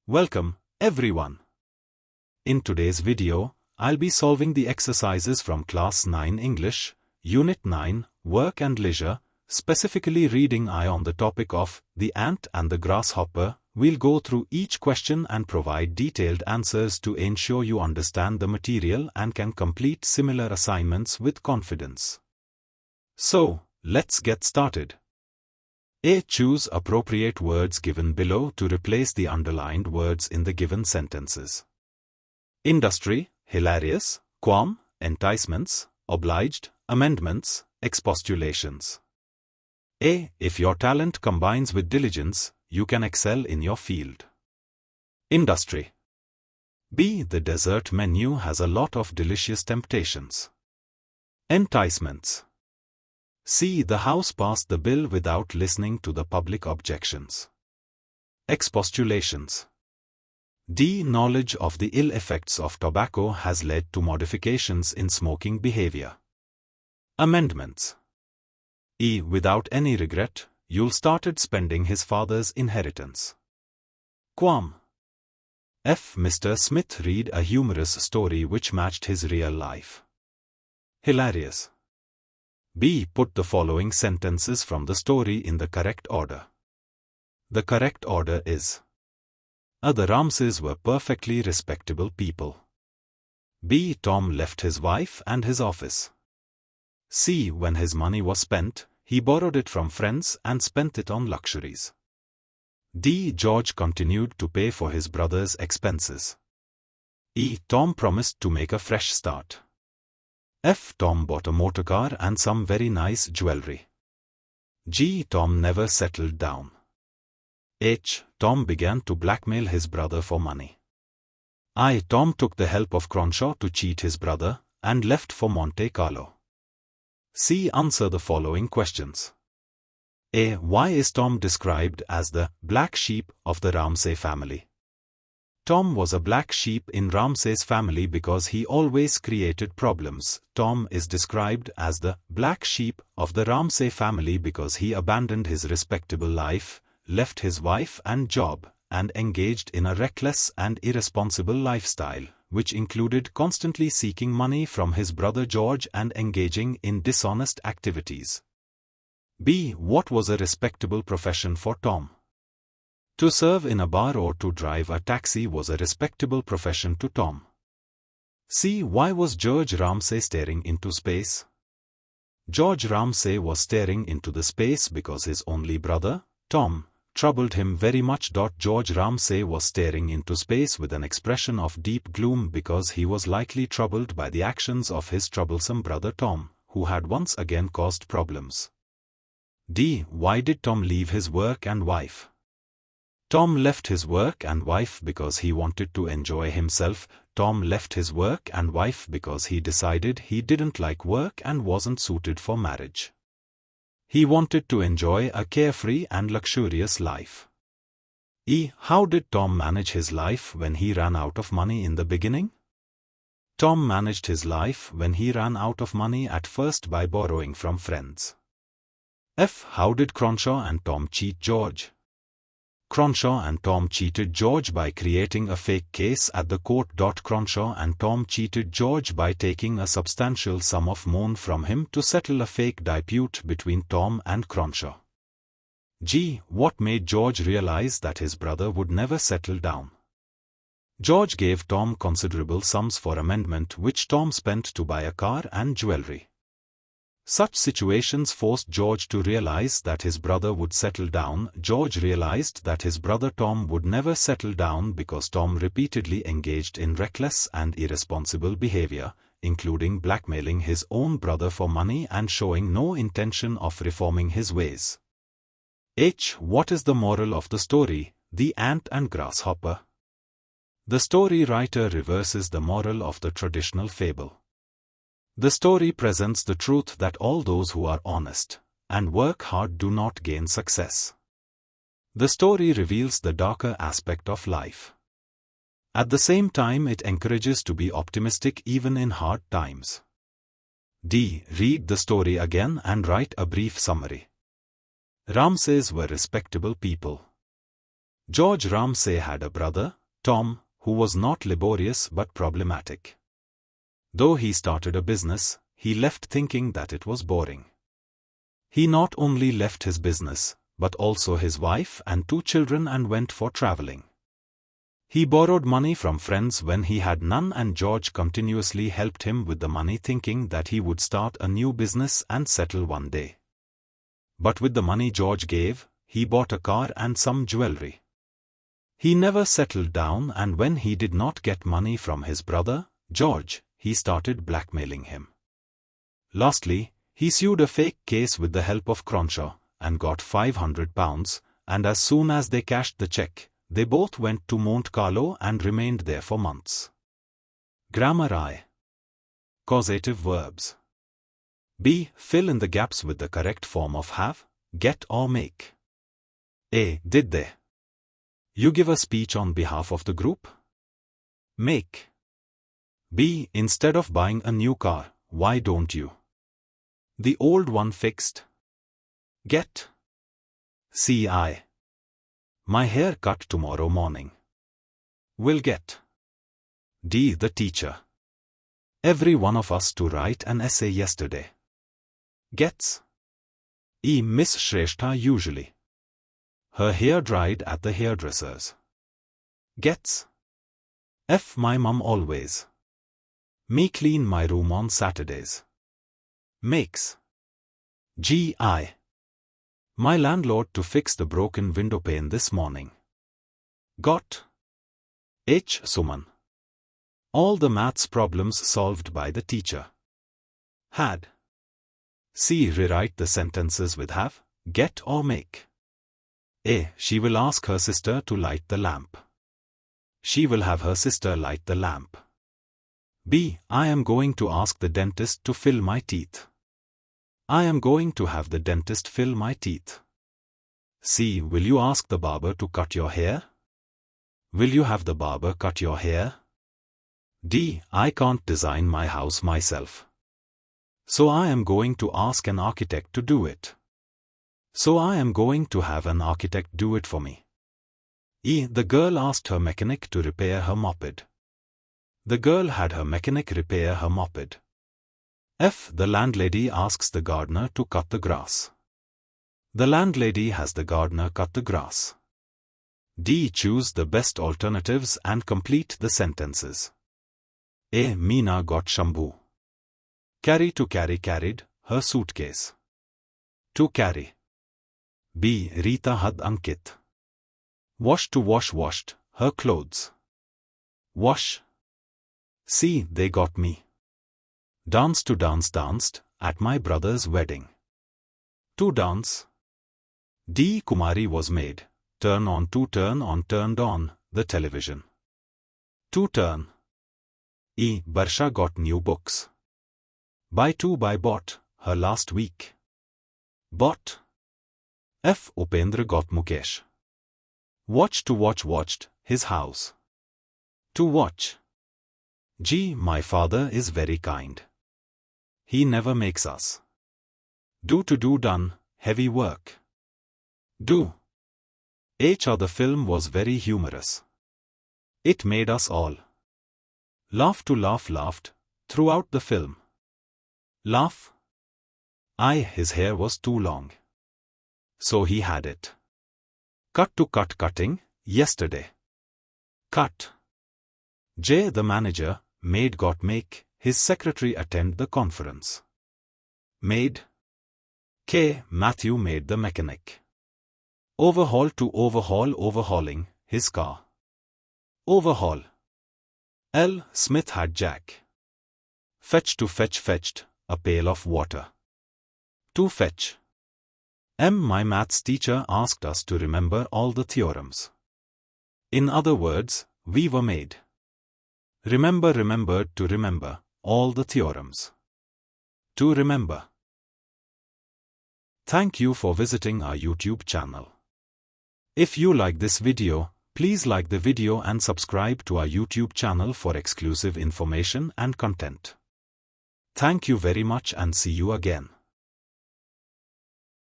Welcome, everyone. In today's video, I'll be solving the exercises from Class 9 English, Unit 9, Work and Leisure, specifically reading I on the topic of the ant and the grasshopper. We'll go through each question and provide detailed answers to ensure you understand the material and can complete similar assignments with confidence. So, let's get started. A. Choose appropriate words given below to replace the underlined words in the given sentences. Industry, hilarious, qualm, enticements, obliged, amendments, expostulations. A. If your talent combines with diligence, you can excel in your field. Industry. B. The dessert menu has a lot of delicious temptations. Enticements. C. The House passed the bill without listening to the public objections. Expostulations. D. Knowledge of the ill effects of tobacco has led to modifications in smoking behavior. Amendments. E. Without any regret, Yule started spending his father's inheritance. Qualm. F. Mr. Smith read a humorous story which matched his real life. Hilarious. B. Put the following sentences from the story in the correct order. The correct order is: A. The Ramsays were perfectly respectable people. B. Tom left his wife and his office. C. When his money was spent, he borrowed it from friends and spent it on luxuries. D. George continued to pay for his brother's expenses. E. Tom promised to make a fresh start. F. Tom bought a motorcar and some very nice jewelry. G. Tom never settled down. H. Tom began to blackmail his brother for money. I. Tom took the help of Cronshaw to cheat his brother and left for Monte Carlo. C. Answer the following questions. A. Why is Tom described as the black sheep of the Ramsay family? Tom was a black sheep in Ramsay's family because he always created problems. Tom is described as the black sheep of the Ramsay family because he abandoned his respectable life, left his wife and job, and engaged in a reckless and irresponsible lifestyle, which included constantly seeking money from his brother George and engaging in dishonest activities. B. What was a respectable profession for Tom? To serve in a bar or to drive a taxi was a respectable profession to Tom. C. Why was George Ramsay staring into space? George Ramsay was staring into the space because his only brother, Tom, troubled him very much. George Ramsay was staring into space with an expression of deep gloom because he was likely troubled by the actions of his troublesome brother Tom, who had once again caused problems. D. Why did Tom leave his work and wife? Tom left his work and wife because he wanted to enjoy himself. Tom left his work and wife because he decided he didn't like work and wasn't suited for marriage. He wanted to enjoy a carefree and luxurious life. E. How did Tom manage his life when he ran out of money in the beginning? Tom managed his life when he ran out of money at first by borrowing from friends. F. How did Cronshaw and Tom cheat George? Cronshaw and Tom cheated George by creating a fake case at the court. Cronshaw and Tom cheated George by taking a substantial sum of money from him to settle a fake dispute between Tom and Cronshaw. G. What made George realize that his brother would never settle down? George gave Tom considerable sums for amendment which Tom spent to buy a car and jewelry. Such situations forced George to realize that his brother would settle down. George realized that his brother Tom would never settle down because Tom repeatedly engaged in reckless and irresponsible behavior, including blackmailing his own brother for money and showing no intention of reforming his ways. H. What is the moral of the story, The Ant and Grasshopper? The story writer reverses the moral of the traditional fable. The story presents the truth that all those who are honest and work hard do not gain success. The story reveals the darker aspect of life. At the same time, it encourages to be optimistic even in hard times. D. Read the story again and write a brief summary. Ramsays were respectable people. George Ramsay had a brother, Tom, who was not laborious but problematic. Though he started a business, he left thinking that it was boring. He not only left his business, but also his wife and 2 children and went for traveling. He borrowed money from friends when he had none, and George continuously helped him with the money, thinking that he would start a new business and settle one day. But with the money George gave, he bought a car and some jewelry. He never settled down, and when he did not get money from his brother, George, he started blackmailing him. Lastly, he sued a fake case with the help of Cronshaw, and got £500, and as soon as they cashed the check, they both went to Monte Carlo and remained there for months. Grammar I. Causative verbs. B. Fill in the gaps with the correct form of have, get or make. A. Did they? You give a speech on behalf of the group? Make. B. Instead of buying a new car, why don't you? The old one fixed. Get. C. My hair cut tomorrow morning. Will get. D. The teacher. Every one of us to write an essay yesterday. Gets. E. Miss Shrestha usually. Her hair dried at the hairdresser's. Gets. F. My mum always. Me clean my room on Saturdays. Makes. G. My landlord to fix the broken window pane this morning. Got. H. Suman. All the maths problems solved by the teacher. Had. C. Rewrite the sentences with have, get or make. A. She will ask her sister to light the lamp. She will have her sister light the lamp. B. I am going to ask the dentist to fill my teeth. I am going to have the dentist fill my teeth. C. Will you ask the barber to cut your hair? Will you have the barber cut your hair? D. I can't design my house myself. So I am going to ask an architect to do it. So I am going to have an architect do it for me. E. The girl asked her mechanic to repair her moped. The girl had her mechanic repair her moped. F. The landlady asks the gardener to cut the grass. The landlady has the gardener cut the grass. D. Choose the best alternatives and complete the sentences. A. Meena got Shambhu. Carry to carry carried, her suitcase. To carry. B. Rita had Ankit. Wash to wash washed, her clothes. Wash. C. They got me. Dance to dance danced, at my brother's wedding. To dance. D. Kumari was made, turn on turned on, the television. To turn. E. Barsha got new books. Buy to buy bought, her last week. Bought. F. Upendra got Mukesh. Watch to watch watched, his house. To watch. G. My father is very kind. He never makes us. Do to do done, heavy work. Do. H. The film was very humorous. It made us all laugh to laugh laughed, throughout the film. Laugh. I. His hair was too long. So he had it cut to cut cutting, yesterday. Cut. J. The manager, maid got make, his secretary attend the conference. Maid. K. Matthew made the mechanic. Overhaul to overhaul overhauling, his car. Overhaul. L. Smith had Jack. Fetch to fetch fetched, a pail of water. To fetch. M. My maths teacher asked us to remember all the theorems. In other words, we were made. Remembered to remember, all the theorems. To remember. Thank you for visiting our YouTube channel. If you like this video, please like the video and subscribe to our YouTube channel for exclusive information and content. Thank you very much and see you again.